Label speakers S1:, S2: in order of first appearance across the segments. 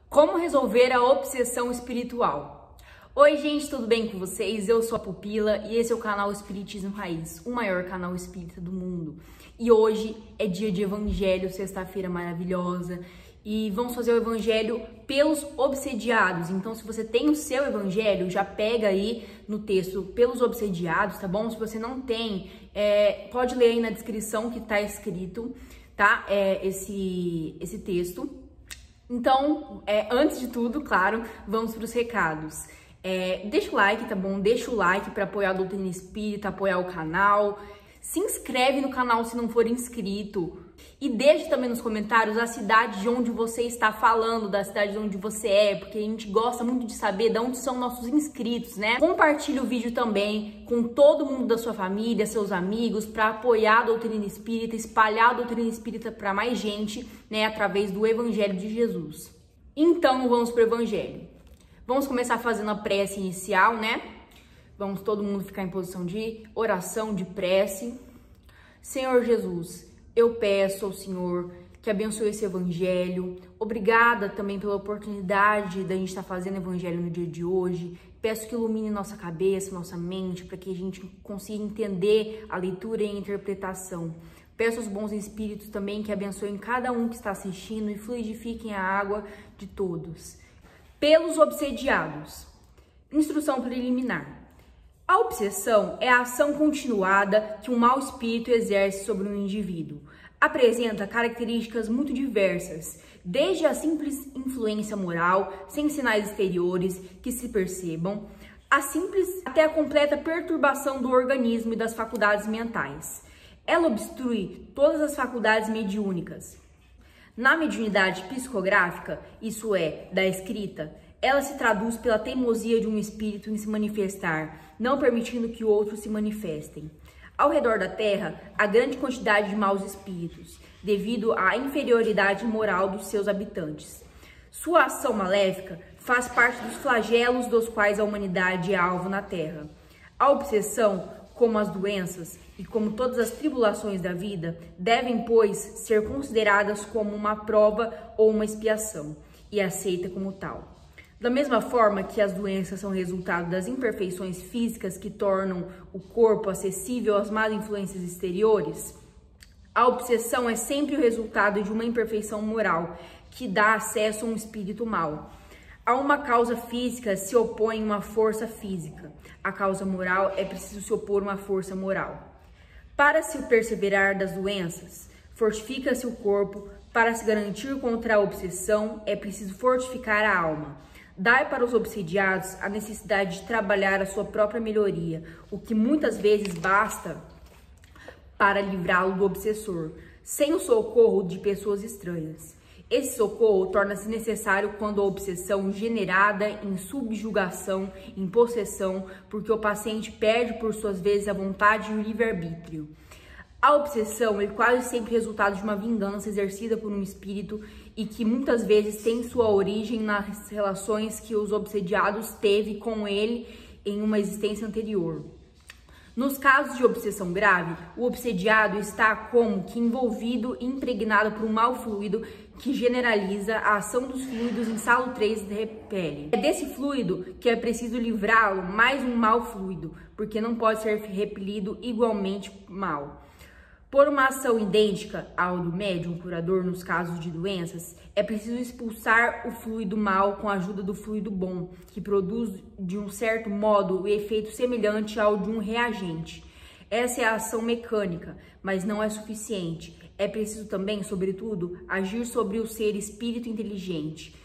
S1: Como resolver a obsessão espiritual? Oi gente, tudo bem com vocês? Eu sou a Pupila e esse é o canal Espiritismo Raiz, o maior canal espírita do mundo. E hoje é dia de evangelho, sexta-feira maravilhosa, e vamos fazer o evangelho pelos obsediados. Então, se você tem o seu evangelho, já pega aí no texto pelos obsediados, tá bom? Se você não tem, pode ler aí na descrição que tá escrito, tá? Esse texto. Então, antes de tudo, claro, vamos para os recados. Deixa o like, tá bom? Deixa o like para apoiar a doutrina espírita, apoiar o canal. Se inscreve no canal se não for inscrito. E deixe também nos comentários a cidade de onde você está falando, da cidade de onde você é, porque a gente gosta muito de saber de onde são nossos inscritos, né? Compartilhe o vídeo também com todo mundo da sua família, seus amigos, para apoiar a doutrina espírita, espalhar a doutrina espírita para mais gente, né, através do Evangelho de Jesus. Então, vamos para o Evangelho. Vamos começar fazendo a prece inicial, né? Vamos todo mundo ficar em posição de oração, de prece. Senhor Jesus, eu peço ao Senhor que abençoe esse evangelho. Obrigada também pela oportunidade da gente estar fazendo evangelho no dia de hoje. Peço que ilumine nossa cabeça, nossa mente, para que a gente consiga entender a leitura e a interpretação. Peço aos bons espíritos também que abençoem cada um que está assistindo e fluidifiquem a água de todos. Pelos obsediados. Instrução preliminar. A obsessão é a ação continuada que um mau espírito exerce sobre um indivíduo. Apresenta características muito diversas, desde a simples influência moral, sem sinais exteriores que se percebam, até a completa perturbação do organismo e das faculdades mentais. Ela obstrui todas as faculdades mediúnicas. Na mediunidade psicográfica, isso é, da escrita, ela se traduz pela teimosia de um espírito em se manifestar, não permitindo que outros se manifestem. Ao redor da Terra, há grande quantidade de maus espíritos, devido à inferioridade moral dos seus habitantes. Sua ação maléfica faz parte dos flagelos dos quais a humanidade é alvo na Terra. A obsessão, como as doenças e como todas as tribulações da vida, devem, pois, ser consideradas como uma prova ou uma expiação, e aceita como tal. Da mesma forma que as doenças são resultado das imperfeições físicas que tornam o corpo acessível às más influências exteriores, a obsessão é sempre o resultado de uma imperfeição moral que dá acesso a um espírito mau. A uma causa física se opõe uma força física. A causa moral é preciso se opor uma força moral. Para se perseverar das doenças, fortifica-se o corpo. Para se garantir contra a obsessão, é preciso fortificar a alma. Dai para os obsediados a necessidade de trabalhar a sua própria melhoria, o que muitas vezes basta para livrá-lo do obsessor, sem o socorro de pessoas estranhas. Esse socorro torna-se necessário quando a obsessão generada em subjugação, em possessão, porque o paciente perde por suas vezes a vontade e o livre-arbítrio. A obsessão é quase sempre resultado de uma vingança exercida por um espírito e que muitas vezes tem sua origem nas relações que os obsediados teve com ele em uma existência anterior. Nos casos de obsessão grave, o obsediado está como que envolvido e impregnado por um mau fluido que generaliza a ação dos fluidos insalutreis e repele. É desse fluido que é preciso livrá-lo mais um mau fluido, porque não pode ser repelido igualmente mal. Por uma ação idêntica ao do médium curador nos casos de doenças, é preciso expulsar o fluido mau com a ajuda do fluido bom, que produz de um certo modo o efeito semelhante ao de um reagente. Essa é a ação mecânica, mas não é suficiente. É preciso também, sobretudo, agir sobre o ser espírito inteligente,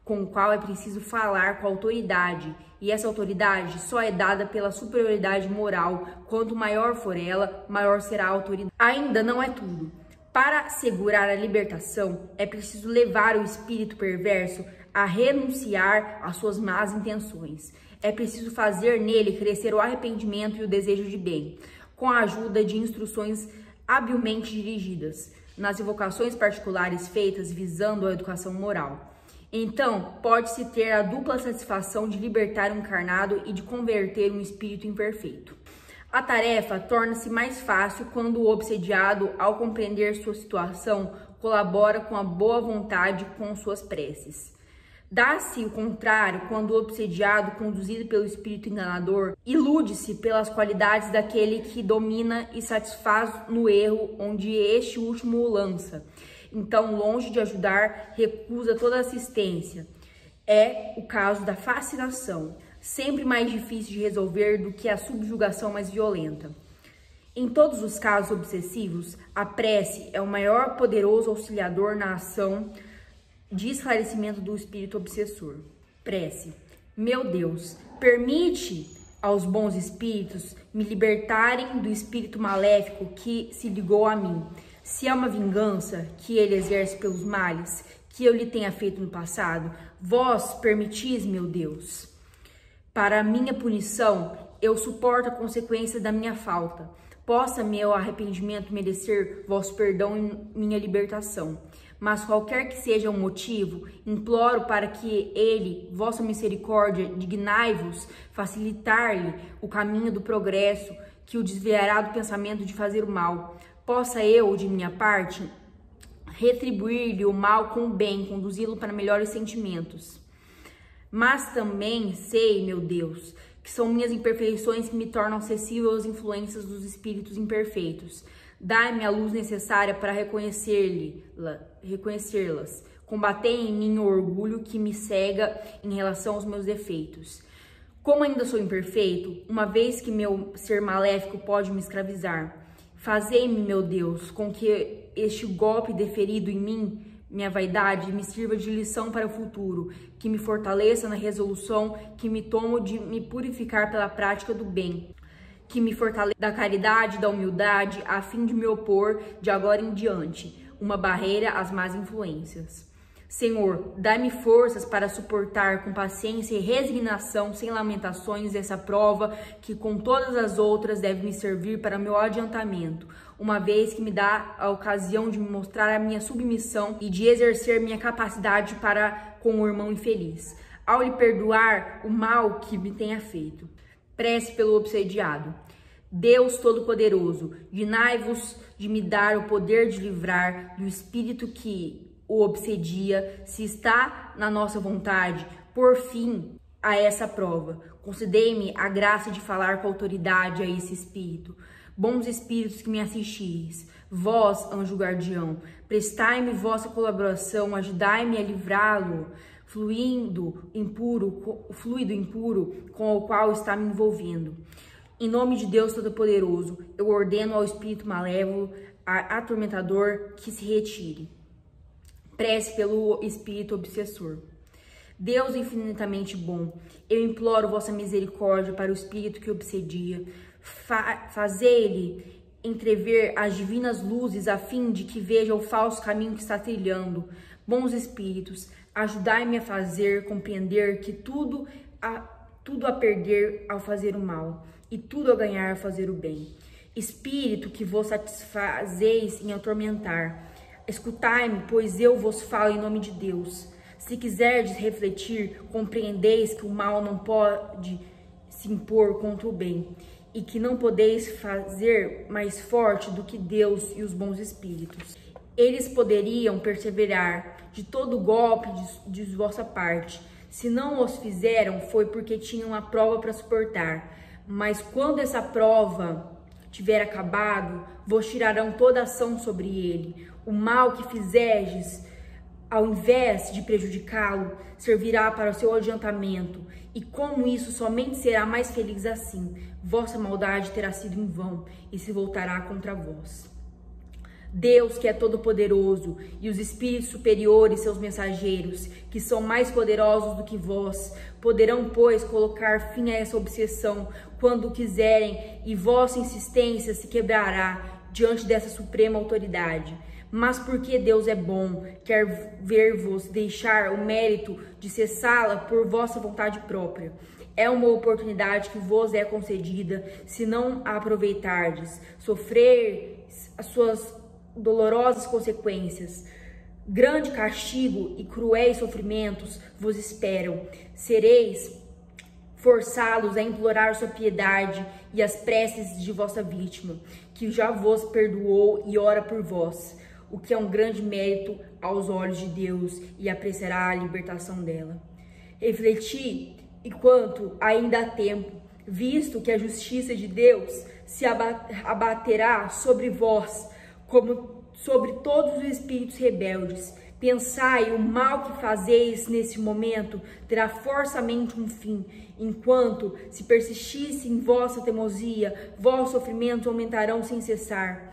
S1: com o qual é preciso falar com autoridade, e essa autoridade só é dada pela superioridade moral. Quanto maior for ela, maior será a autoridade. Ainda não é tudo. Para assegurar a libertação, é preciso levar o espírito perverso a renunciar às suas más intenções. É preciso fazer nele crescer o arrependimento e o desejo de bem, com a ajuda de instruções habilmente dirigidas, nas evocações particulares feitas visando a educação moral. Então, pode-se ter a dupla satisfação de libertar um encarnado e de converter um espírito imperfeito. A tarefa torna-se mais fácil quando o obsediado, ao compreender sua situação, colabora com a boa vontade com suas preces. Dá-se o contrário quando o obsediado, conduzido pelo espírito enganador, ilude-se pelas qualidades daquele que domina e satisfaz no erro onde este último o lança. Então, longe de ajudar, recusa toda assistência. É o caso da fascinação, sempre mais difícil de resolver do que a subjugação mais violenta. Em todos os casos obsessivos, a prece é o maior poderoso auxiliador na ação de esclarecimento do espírito obsessor. Prece. Meu Deus, permite aos bons espíritos me libertarem do espírito maléfico que se ligou a mim. Se é uma vingança que ele exerce pelos males que eu lhe tenha feito no passado, vós permitis, meu Deus. Para a minha punição, eu suporto a consequência da minha falta. Possa meu arrependimento merecer vosso perdão e minha libertação. Mas qualquer que seja o motivo, imploro para que ele, vossa misericórdia, dignai-vos facilitar-lhe o caminho do progresso, que o desviará do pensamento de fazer o mal. Possa eu, de minha parte, retribuir-lhe o mal com o bem, conduzi-lo para melhores sentimentos. Mas também sei, meu Deus, que são minhas imperfeições que me tornam acessível às influências dos espíritos imperfeitos. Dai-me a luz necessária para reconhecê-las. Combatei em mim o orgulho que me cega em relação aos meus defeitos. Como ainda sou imperfeito, uma vez que meu ser maléfico pode me escravizar, fazei-me, meu Deus, com que este golpe deferido em mim, minha vaidade, me sirva de lição para o futuro, que me fortaleça na resolução que me tomo de me purificar pela prática do bem, que me fortaleça da caridade e da humildade, a fim de me opor, de agora em diante, uma barreira às más influências. Senhor, dai-me forças para suportar com paciência e resignação, sem lamentações, essa prova que, com todas as outras, deve me servir para meu adiantamento, uma vez que me dá a ocasião de me mostrar a minha submissão e de exercer minha capacidade para com o irmão infeliz, ao lhe perdoar o mal que me tenha feito. Prece pelo obsediado. Deus Todo-Poderoso, dignai-vos de me dar o poder de livrar do espírito que o obsedia, se está na nossa vontade, por fim a essa prova. Concedei-me a graça de falar com autoridade a esse espírito. Bons espíritos que me assistis, vós, anjo guardião, prestai-me vossa colaboração, ajudai-me a livrá-lo, fluido impuro com o qual está me envolvendo. Em nome de Deus Todo-Poderoso, eu ordeno ao espírito malévolo, atormentador, que se retire. Prece pelo espírito obsessor. Deus infinitamente bom, eu imploro vossa misericórdia para o espírito que obsedia. Fazei-lhe entrever as divinas luzes a fim de que veja o falso caminho que está trilhando. Bons espíritos, ajudai-me a fazer compreender que tudo a perder ao fazer o mal e tudo a ganhar ao fazer o bem. Espírito que vos satisfazeis em atormentar, escutai-me, pois eu vos falo em nome de Deus. Se quiserdes refletir, compreendeis que o mal não pode se impor contra o bem, e que não podeis fazer mais forte do que Deus e os bons espíritos. Eles poderiam perseverar de todo golpe de vossa parte. Se não os fizeram, foi porque tinham a prova para suportar. Mas quando essa prova tiver acabado, vos tirarão toda ação sobre ele. O mal que fizerdes, ao invés de prejudicá-lo, servirá para o seu adiantamento. E como isso somente será mais feliz assim, vossa maldade terá sido em vão e se voltará contra vós. Deus, que é todo-poderoso, e os espíritos superiores, seus mensageiros, que são mais poderosos do que vós, poderão, pois, colocar fim a essa obsessão quando quiserem, e vossa insistência se quebrará diante dessa suprema autoridade. Mas porque Deus é bom, quer ver-vos deixar o mérito de cessá-la por vossa vontade própria. É uma oportunidade que vos é concedida, se não a aproveitardes, sofrer as suas dolorosas consequências. Grande castigo e cruéis sofrimentos vos esperam. Sereis forçá-los a implorar sua piedade e as preces de vossa vítima, que já vos perdoou e ora por vós, o que é um grande mérito aos olhos de Deus e apreciará a libertação dela. Refleti enquanto ainda há tempo, visto que a justiça de Deus se abaterá sobre vós, como sobre todos os espíritos rebeldes. Pensai, o mal que fazeis nesse momento terá forçamente um fim, enquanto se persistisse em vossa teimosia, vossos sofrimentos aumentarão sem cessar.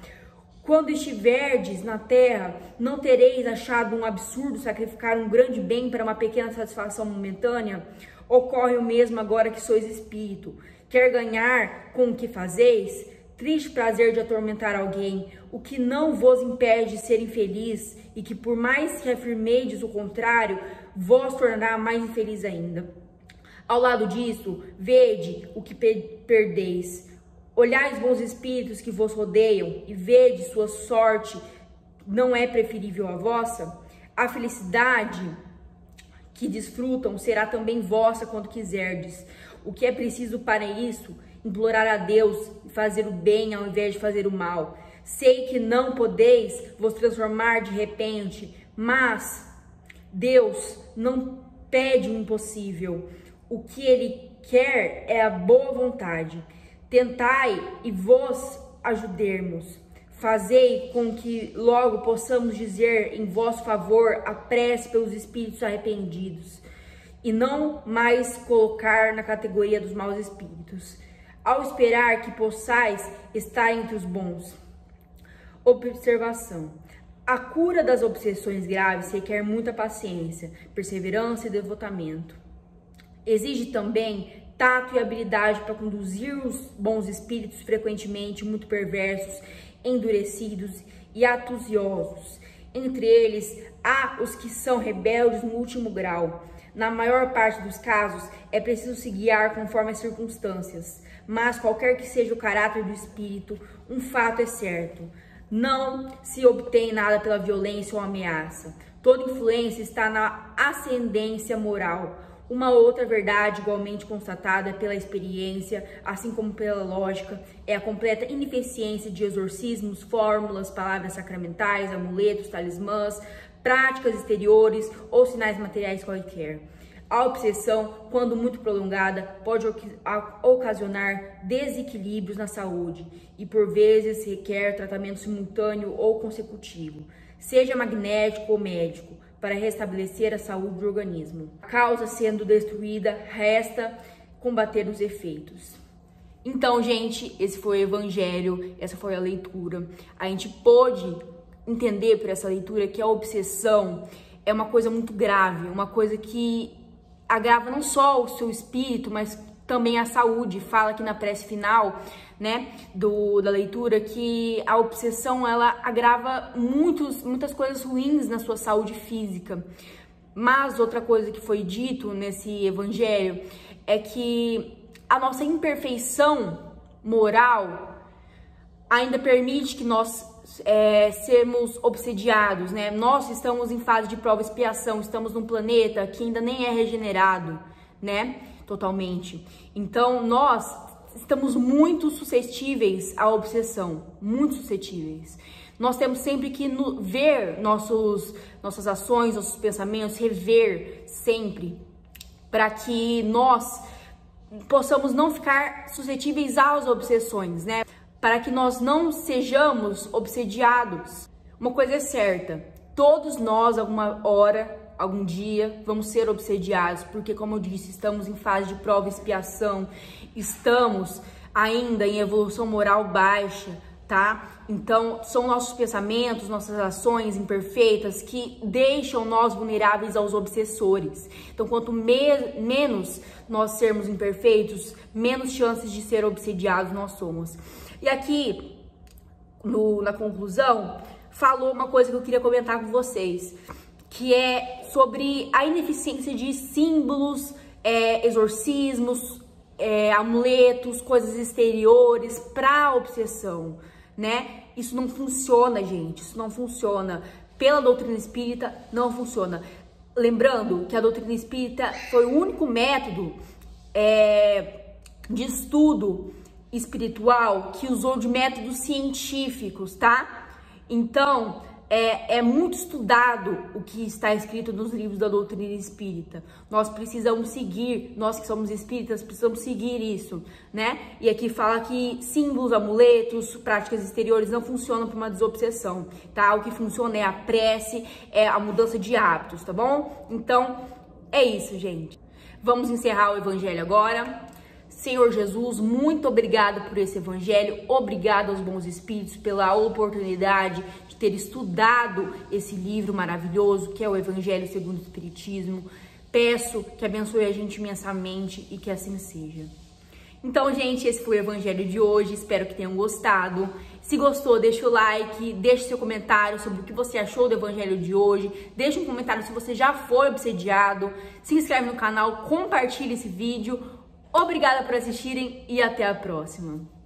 S1: Quando estiverdes na terra, não tereis achado um absurdo sacrificar um grande bem para uma pequena satisfação momentânea? Ocorre o mesmo agora que sois espírito. Quer ganhar com o que fazeis? Triste prazer de atormentar alguém, o que não vos impede de ser infeliz, e que por mais que afirmedes o contrário, vos tornará mais infeliz ainda. Ao lado disso, vede o que perdeis. Olhai os bons espíritos que vos rodeiam e vede sua sorte não é preferível à vossa? A felicidade que desfrutam será também vossa quando quiserdes. O que é preciso para isso? Implorar a Deus e fazer o bem ao invés de fazer o mal. Sei que não podeis vos transformar de repente, mas Deus não pede o impossível. O que Ele quer é a boa vontade. Tentai e vos ajudarmos. Fazei com que logo possamos dizer em vosso favor a prece pelos espíritos arrependidos, e não mais colocar na categoria dos maus espíritos, ao esperar que possais estar entre os bons. Observação. A cura das obsessões graves requer muita paciência, perseverança e devotamento. Exige também tato e habilidade para conduzir os bons espíritos, frequentemente muito perversos, endurecidos e astuciosos. Entre eles, há os que são rebeldes no último grau. Na maior parte dos casos, é preciso se guiar conforme as circunstâncias. Mas, qualquer que seja o caráter do espírito, um fato é certo: não se obtém nada pela violência ou ameaça. Toda influência está na ascendência moral. Uma outra verdade igualmente constatada pela experiência, assim como pela lógica, é a completa ineficiência de exorcismos, fórmulas, palavras sacramentais, amuletos, talismãs, práticas exteriores ou sinais materiais quaisquer. A obsessão, quando muito prolongada, pode ocasionar desequilíbrios na saúde e, por vezes, requer tratamento simultâneo ou consecutivo, seja magnético ou médico, para restabelecer a saúde do organismo. A causa sendo destruída, resta combater os efeitos. Então, gente, esse foi o evangelho, essa foi a leitura. A gente pôde entender por essa leitura que a obsessão é uma coisa muito grave, uma coisa que agrava não só o seu espírito, mas também a saúde. Fala aqui na prece final, né, da leitura, que a obsessão, ela agrava muitas coisas ruins na sua saúde física. Mas outra coisa que foi dito nesse evangelho é que a nossa imperfeição moral ainda permite que nós sermos obsediados, né? Nós estamos em fase de prova e expiação, estamos num planeta que ainda nem é regenerado, né, totalmente. Então, nós estamos muito suscetíveis à obsessão, muito suscetíveis. Nós temos sempre que ver nossas ações, nossos pensamentos, rever sempre, para que nós possamos não ficar suscetíveis às obsessões, né? Para que nós não sejamos obsediados. Uma coisa é certa, todos nós, alguma hora, algum dia, vamos ser obsediados, porque, como eu disse, estamos em fase de prova e expiação, estamos ainda em evolução moral baixa, tá? Então, são nossos pensamentos, nossas ações imperfeitas que deixam nós vulneráveis aos obsessores. Então, quanto menos nós sermos imperfeitos, menos chances de ser obsediados nós somos. E aqui, na conclusão, falou uma coisa que eu queria comentar com vocês, que é sobre a ineficiência de símbolos, exorcismos, amuletos, coisas exteriores para obsessão, né? Isso não funciona, gente, isso não funciona. Pela doutrina espírita, não funciona. Lembrando que a doutrina espírita foi o único método de estudo espiritual que usou de métodos científicos, tá? Então, é muito estudado o que está escrito nos livros da doutrina espírita. Nós precisamos seguir, nós que somos espíritas, precisamos seguir isso, né? E aqui fala que símbolos, amuletos, práticas exteriores não funcionam para uma desobsessão, tá? O que funciona é a prece, é a mudança de hábitos, tá bom? Então, é isso, gente. Vamos encerrar o evangelho agora. Senhor Jesus, muito obrigada por esse evangelho, obrigada aos bons espíritos pela oportunidade de ter estudado esse livro maravilhoso que é o Evangelho segundo o Espiritismo. Peço que abençoe a gente imensamente e que assim seja. Então, gente, esse foi o evangelho de hoje, espero que tenham gostado. Se gostou, deixa o like, deixa seu comentário sobre o que você achou do evangelho de hoje, deixa um comentário se você já foi obsediado, se inscreve no canal, compartilha esse vídeo. Obrigada por assistirem e até a próxima.